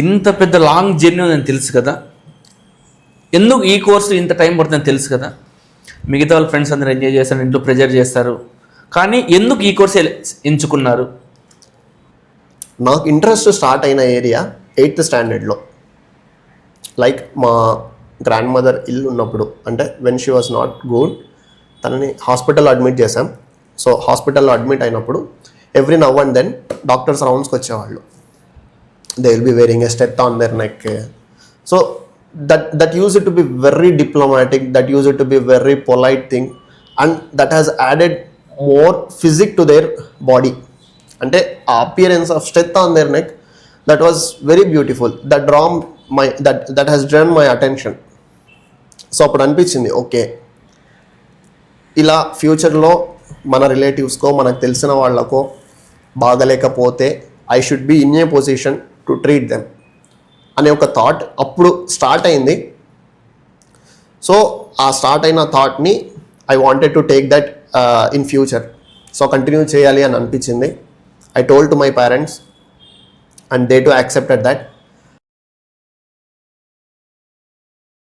ఇంత పెద్ద long journey ఉందని తెలుసు కదా, ఎందుకు ఈ కోర్సు ఇంత టైం పడుతుందని తెలుసు కదా, మిగతా వాళ్ళ ఫ్రెండ్స్ అందరూ ఎంజాయ్ చేస్తారు, ఇంట్లో ప్రెజర్ చేస్తారు, కానీ ఎందుకు ఈ కోర్సు ఎంచుకున్నారు? నాకు ఇంట్రెస్ట్ స్టార్ట్ అయిన ఏరియా 8th స్టాండర్డ్లో. లైక్ మా గ్రాండ్ మదర్ ఇల్లు ఉన్నప్పుడు, అంటే when she was not good, తనని హాస్పిటల్లో అడ్మిట్ చేశాం. సో హాస్పిటల్లో అడ్మిట్ అయినప్పుడు every now and then doctors రౌండ్స్కి వచ్చేవాళ్ళు. They will be wearing a steth on their neck. So that used to be very diplomatic, that used to be very polite thing, and that has added more physique to their body. Ante appearance of steth on their neck, that was very beautiful, that has drawn my attention. So appudu anpichindi, okay, ila future lo mana relatives ko manaku telisina vallako బాగలేకపోతే I should be in a position to treat them అనే ఒక thought అప్పుడు start అయింది. So ఆ start అయిన థాట్ని I wanted to take that in future. So continue చేయాలి అని అనిపించింది. I told to my parents and they too accepted that.